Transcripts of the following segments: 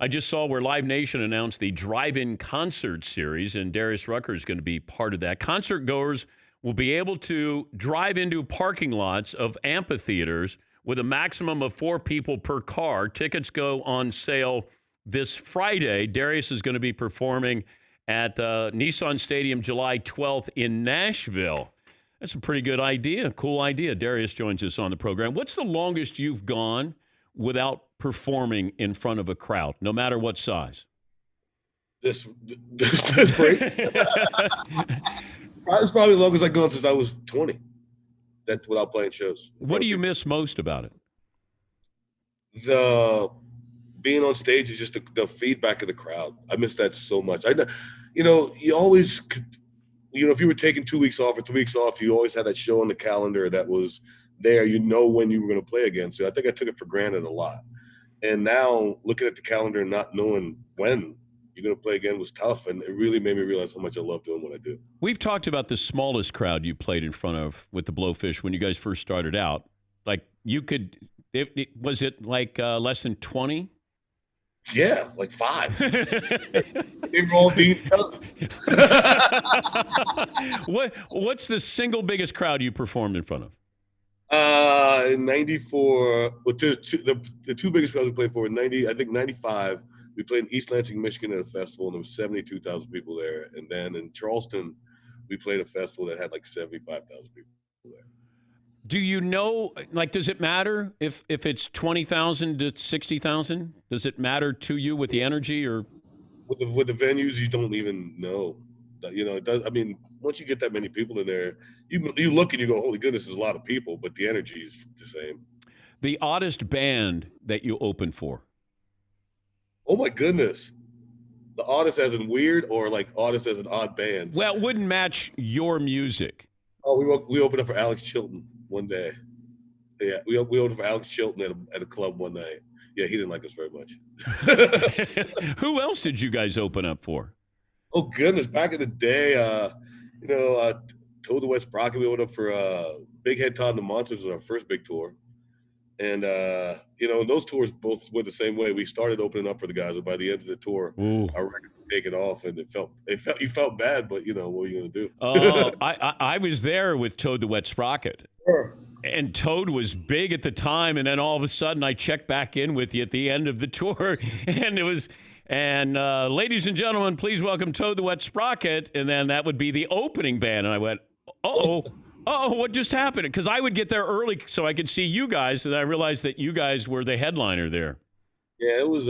I just saw where Live Nation announced the drive-in concert series, and Darius Rucker is going to be part of that. Concert goers will be able to drive into parking lots of amphitheaters with a maximum of 4 people per car. Tickets go on sale this Friday. Darius is going to be performing at Nissan Stadium July 12th in Nashville. That's a pretty good idea. Cool idea. Darius joins us on the program. What's the longest you've gone without performing in front of a crowd, no matter what size? This break. It's probably the longest I've gone since I was 20. That without playing shows. What do you miss most about it? The being on stage is just the feedback of the crowd. I miss that so much. You always could, if you were taking 2 weeks off or 3 weeks off, you always had that show on the calendar that was there. When you were going to play again. So I think I took it for granted a lot. And now looking at the calendar and not knowing when you're going to play again was tough. And it really made me realize how much I love doing what I do. We've talked about the smallest crowd you played in front of with the Blowfish when you guys first started out. Like was it like less than 20? Yeah, like 5. They were all Dean's cousins. What's the single biggest crowd you performed in front of? In 94, the two biggest crowds we played for in 90, I think 95, we played in East Lansing, Michigan at a festival, and there was 72,000 people there. And then in Charleston, we played a festival that had like 75,000 people there. Do you know, does it matter if it's 20,000 to 60,000? Does it matter to you with the energy or? With the venues, you don't even know. It does. I mean, once you get that many people in there, you look and you go, holy goodness, there's a lot of people, but the energy is the same. The oddest band that you opened for? Oh my goodness. The oddest as in weird or like oddest as an odd band? Well, it wouldn't match your music. Oh, we opened up for Alex Chilton one day. Yeah, we opened for Alex Chilton at a club one night. Yeah, he didn't like us very much. Who else did you guys open up for? Oh goodness, back in the day, Toad the Wet Sprocket, we opened up for Big Head Todd and the Monsters was our first big tour. And those tours both went the same way. We started opening up for the guys, and by the end of the tour, our record was taken off, and you felt bad, but what are you going to do? Oh, I was there with Toad the Wet Sprocket. Sure. And Toad was big at the time, and then all of a sudden I checked back in with you at the end of the tour, and it was, ladies and gentlemen, please welcome Toad the Wet Sprocket, and then that would be the opening band, and I went, oh, what just happened? Because I would get there early so I could see you guys, and I realized that you guys were the headliner there. Yeah, it was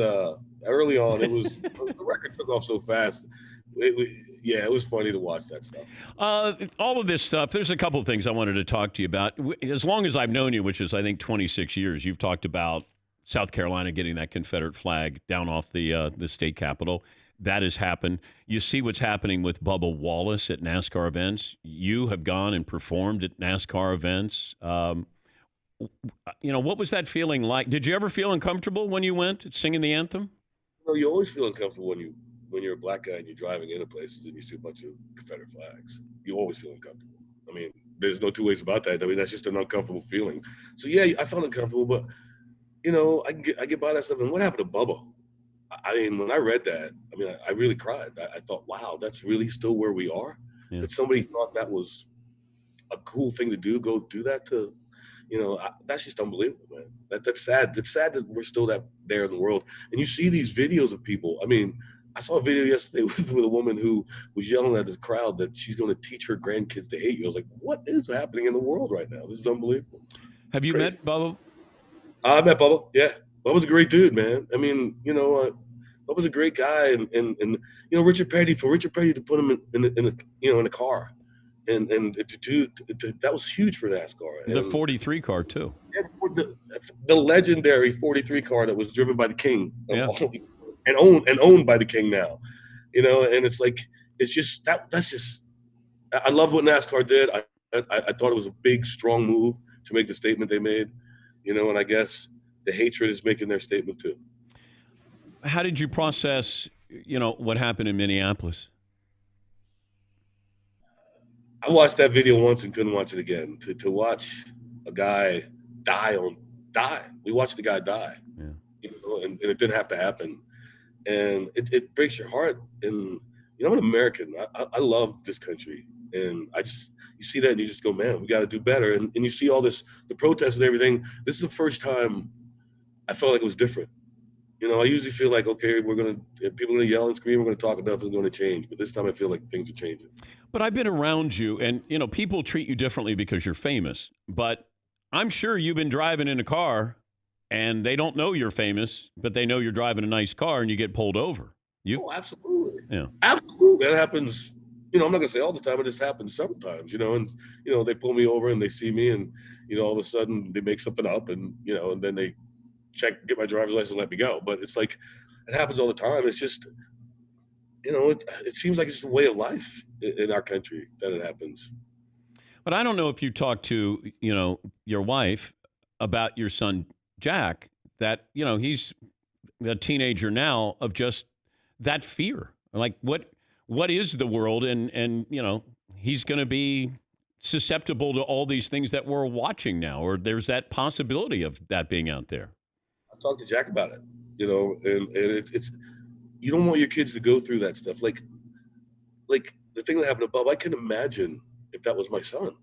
early on. It was the record took off so fast. It was funny to watch that stuff. All of this stuff, there's a couple of things I wanted to talk to you about. As long as I've known you, which is, I think, 26 years, you've talked about South Carolina getting that Confederate flag down off the state capitol. That has happened. You see what's happening with Bubba Wallace at NASCAR events. You have gone and performed at NASCAR events. What was that feeling like? Did you ever feel uncomfortable when you went singing the anthem? You always feel uncomfortable when you're a black guy and you're driving into places and you see a bunch of Confederate flags. You always feel uncomfortable. I mean, there's no two ways about that. I mean, that's just an uncomfortable feeling. So yeah, I felt uncomfortable, but I get by that stuff. And what happened to Bubba? I mean, when I read that, I really cried. I thought, wow, that's really still where we are. Yeah. That somebody thought that was a cool thing to do. Go do that to, that's just unbelievable, man. That's sad. It's sad that we're still there in the world. And you see these videos of people. I mean, I saw a video yesterday with a woman who was yelling at this crowd that she's going to teach her grandkids to hate you. I was like, what is happening in the world right now? This is unbelievable. Have you met Bubba? I met Bubba. Yeah. Bubba's a great dude, man. I mean, Bubba's a great guy, and Richard Petty to put him in a car, and that was huge for NASCAR. The 43 car too. Yeah, the legendary 43 car that was driven by the King, yeah. and owned by the King now, and it's just that's just. I loved what NASCAR did. I thought it was a big, strong move to make the statement they made, and I guess the hatred is making their statement too. How did you process, what happened in Minneapolis? I watched that video once and couldn't watch it again. To watch a guy die. We watched the guy die, yeah. And it didn't have to happen. and it breaks your heart. And I'm an American. I love this country, and you see that and you just go, man, we got to do better. And you see all this, the protests and everything. This is the first time I felt like it was different. I usually feel like, okay, people are gonna yell and scream, we're gonna talk, and nothing's gonna change. But this time I feel like things are changing. But I've been around you, and people treat you differently because you're famous. But I'm sure you've been driving in a car, and they don't know you're famous, but they know you're driving a nice car, and you get pulled over. Oh, absolutely. Yeah. Absolutely. That happens. I'm not gonna say all the time, but it's happened several times. And they pull me over and they see me, and all of a sudden they make something up, and and then they get my driver's license and let me go. But it's like it happens all the time. It's just it seems like it's the way of life in our country that it happens. But I don't know if you talked to, your wife about your son, Jack, that, he's a teenager now, of just that fear. Like, what is the world? And he's going to be susceptible to all these things that we're watching now, or there's that possibility of that being out there. I talked to Jack about it, and it's you don't want your kids to go through that stuff. Like the thing that happened to Bubba, I can imagine if that was my son.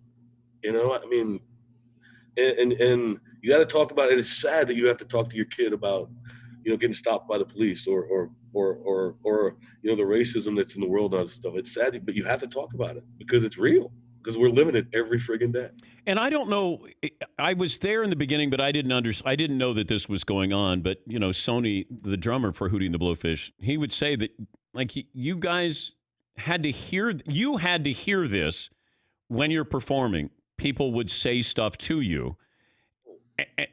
I mean, and you got to talk about it. It's sad that you have to talk to your kid about, getting stopped by the police or the racism that's in the world and all this stuff. It's sad, but you have to talk about it because it's real. Because we're living it every friggin' day. And I don't know. I was there in the beginning, but I didn't know that this was going on. But Sony, the drummer for Hootie and the Blowfish, he would say that like you guys had to hear. You had to hear this when you're performing. People would say stuff to you,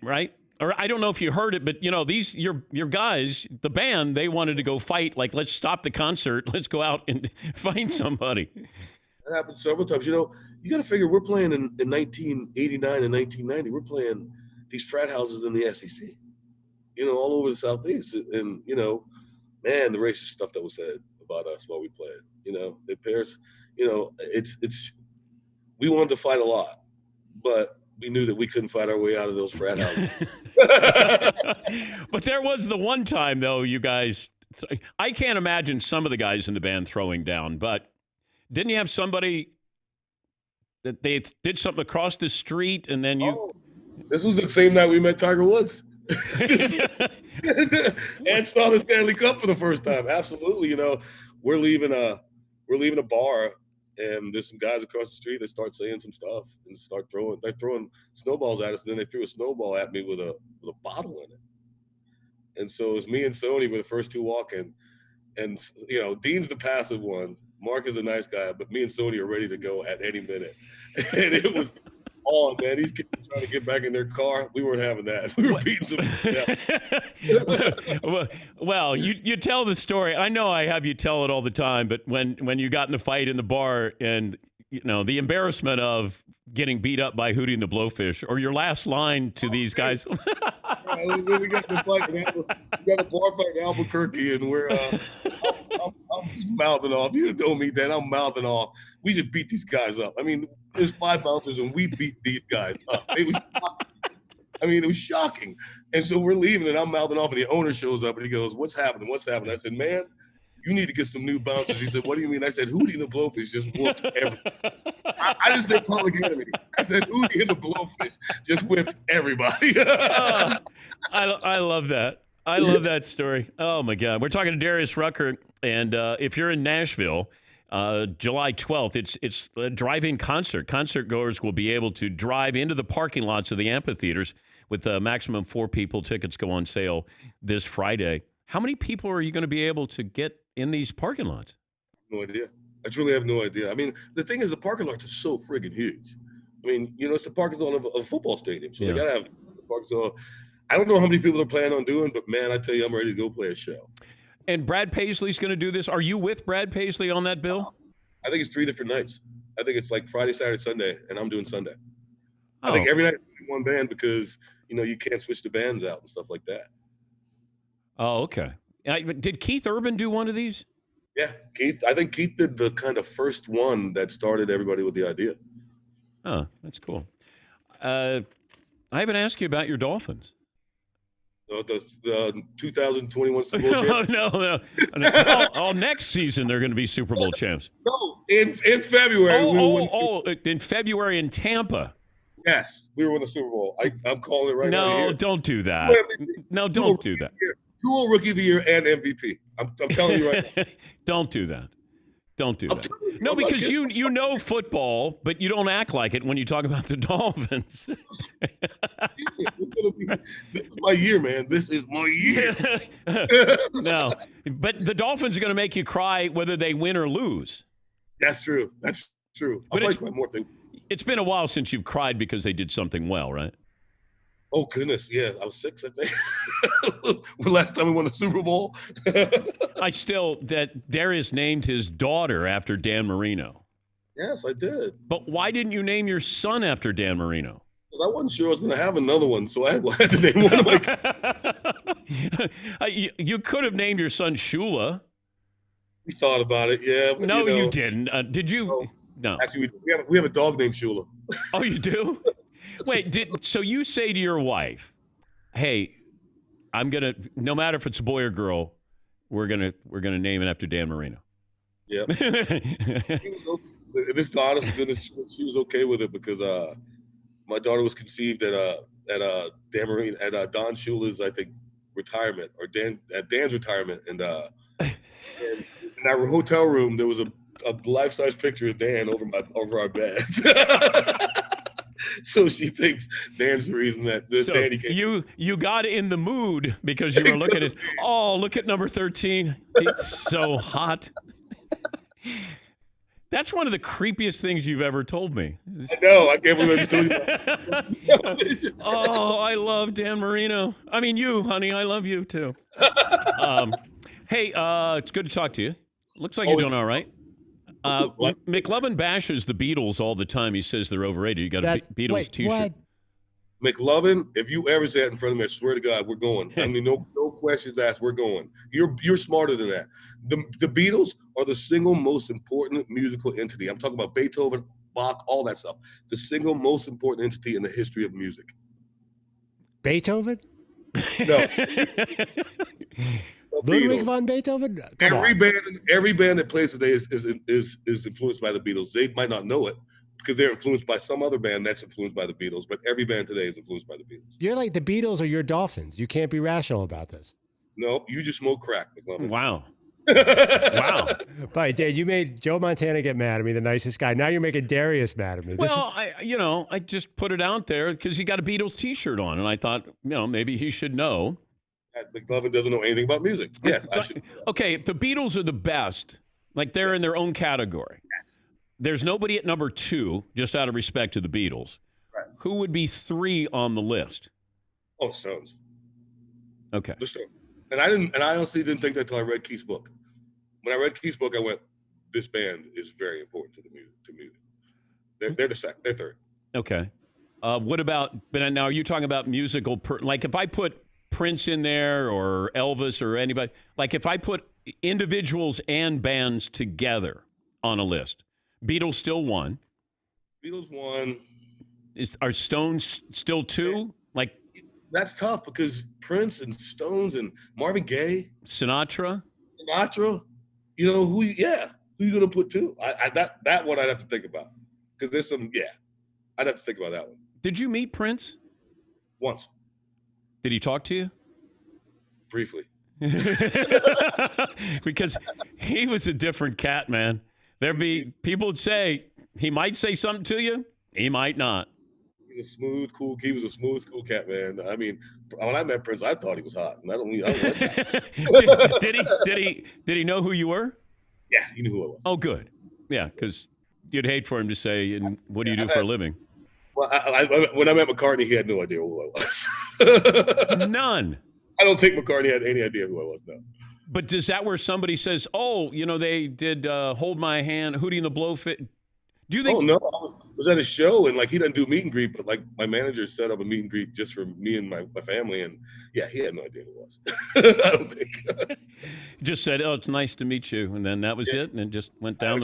right? Or I don't know if you heard it, but these your guys, the band, they wanted to go fight. Like, let's stop the concert. Let's go out and find somebody. That happened several times. You got to figure we're playing in 1989 and 1990. We're playing these frat houses in the SEC, all over the Southeast. And, man, the racist stuff that was said about us while we played, the pairs, we wanted to fight a lot, but we knew that we couldn't fight our way out of those frat houses. But there was the one time, though, you guys, I can't imagine some of the guys in the band throwing down, but didn't you have somebody that they did something across the street and then you... Oh, this was the same night we met Tiger Woods. And saw the Stanley Cup for the first time. Absolutely. We're leaving a bar and there's some guys across the street that start saying some stuff and they're throwing snowballs at us. And then they threw a snowball at me with a bottle in it. And so it was me and Sony were the first two walking. And, Dean's the passive one. Mark is a nice guy, but me and Sony are ready to go at any minute. And it was on, man. These kids were trying to get back in their car. We weren't having that. We were beating some. Well, you tell the story. I know I have you tell it all the time, but when you got in a fight in the bar and, the embarrassment of getting beat up by Hootie and the Blowfish, or your last line to these guys. We got the fight. We got a bar fight in Albuquerque, and we're I'm just mouthing off. You don't mean that. I'm mouthing off. We just beat these guys up. I mean, there's 5 bouncers, and we beat these guys up. It was shocking. It was shocking. And so we're leaving, and I'm mouthing off, and the owner shows up, and he goes, "What's happening? What's happening?" I said, "Man, you need to get some new bouncers." He said, "What do you mean?" I said, "Hootie and the Blowfish just whooped everybody." I just said public enemy. I said, "Hootie and the Blowfish just whipped everybody." I love that. I love that story. Oh, my God. We're talking to Darius Rucker, and if you're in Nashville, July 12th, it's a drive-in concert. Concert goers will be able to drive into the parking lots of the amphitheaters with a maximum 4 people. Tickets go on sale this Friday. How many people are you going to be able to get in these parking lots? No idea. I truly have no idea. The thing is, the parking lots are so friggin' huge. It's the parking lot of a football stadium, so they got to have the park. So I don't know how many people they're planning on doing, but man, I tell you, I'm ready to go play a show. And Brad Paisley's going to do this. Are you with Brad Paisley on that bill? I think it's 3 different nights. I think it's like Friday, Saturday, Sunday, and I'm doing Sunday. I think every night one band because, you can't switch the bands out and stuff like that. Oh, okay. Did Keith Urban do one of these? Yeah, Keith. I think Keith did the kind of first one that started everybody with the idea. Oh, that's cool. I haven't asked you about your Dolphins. The 2021 Super Bowl champions. No. Next season they're going to be Super Bowl champs. No, in February. In February in Tampa. Yes, we were in the Super Bowl. I'm calling it right now. No, don't do that. No, don't do that. Dual Rookie of the Year and MVP. I'm telling you right now. Don't do that. Don't do that. No, because you know football, but you don't act like it when you talk about the Dolphins. This is my year, man. This is my year. No, but the Dolphins are going to make you cry whether they win or lose. That's true. I'll probably cry more things. It's been a while since you've cried because they did something well, right? Oh, goodness. Yeah, I was 6, I think. The last time we won the Super Bowl. That Darius named his daughter after Dan Marino. Yes, I did. But why didn't you name your son after Dan Marino? I wasn't sure I was going to have another one, so I had to name one of my You could have named your son Shula. We thought about it, yeah. But, no, you didn't. Did you? No. Actually, we have a dog named Shula. Oh, you do? Wait, so you say to your wife, hey, I'm going to, no matter if it's a boy or girl, we're gonna name it after Dan Marino. Yeah. This to honest to goodness, she was okay with it because my daughter was conceived at Dan Marino at Don Shula's, I think, retirement, or Dan's retirement, and in our hotel room there was a life-size picture of Dan over our bed. So she thinks Dan's the reason that Danny came. You got in the mood because you were looking at, look at number 13. It's so hot. That's one of the creepiest things you've ever told me. I know. I can't believe I just told you. I love Dan Marino. I mean, you, honey. I love you, too. Hey, it's good to talk to you. Looks like you're doing all right. McLovin bashes the Beatles all the time. He says they're overrated. You got a Beatles T-shirt. What? McLovin, if you ever say that in front of me, I swear to God, we're going. I mean, no questions asked. We're going. You're smarter than that. The Beatles are the single most important musical entity. I'm talking about Beethoven, Bach, all that stuff. The single most important entity in the history of music. Beethoven? No. Ludwig von Beethoven? Every band that plays today is influenced by the Beatles. They might not know it because they're influenced by some other band that's influenced by the Beatles, but every band today is influenced by the Beatles. You're like the Beatles or your Dolphins. You can't be rational about this. No, you just smoke crack, McLovin. Wow. Wow. But Dad, you made Joe Montana get mad at me, the nicest guy. Now you're making Darius mad at me. Well, I just put it out there because he got a Beatles T-shirt on, and I thought, maybe he should know. McLovin doesn't know anything about music. Yes, I should. Okay, if the Beatles are the best, like they're in their own category, there's nobody at number 2, just out of respect to the Beatles. Right. Who would be 3 on the list? Oh, Stones. Okay. The Stones. And I honestly didn't think that until I read Keith's book. When I read Keith's book, I went, this band is very important to music. They're third. Okay. What about, but now are you talking about musical, like if I put Prince in there or Elvis or anybody, like if I put individuals and bands together on a list, Beatles still 1. Beatles 1. Are Stones still 2? Like that's tough because Prince and Stones and Marvin Gaye, Sinatra. You know who you gonna put 2? That one I'd have to think about because there's some. Yeah, I'd have to think about that one. Did you meet Prince? Once. Did he talk to you? Briefly. Because he was a different cat, man. People would say he might say something to you, he might not. He was a smooth, cool cat, man. I mean, when I met Prince, I thought he was hot, and I don't like that. Did he know who you were? Yeah, he knew who I was. Oh, good. Yeah, because you'd hate for him to say, "And what do you do for a living?" Well, when I met McCartney, he had no idea who I was. None. I don't think McCartney had any idea who I was, no. But is that where somebody says, "Oh, they did Hold My Hand, Hootie and the Blowfish"? Do you think? Oh no, I was at a show and he doesn't do meet and greet, but my manager set up a meet and greet just for me and my family, and yeah, he had no idea who it was. I don't think. Just said, "Oh, it's nice to meet you," and then that was it, and it just went down.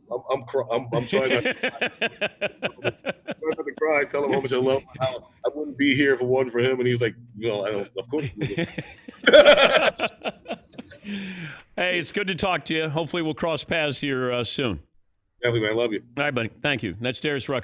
I'm trying not about to cry. Tell him how much I love him. How I wouldn't be here if it wasn't for him. And he's like, I don't. Of course. Hey, it's good to talk to you. Hopefully, we'll cross paths here soon. Definitely, man. Love you. All right, buddy. Thank you. That's Darius Rucker.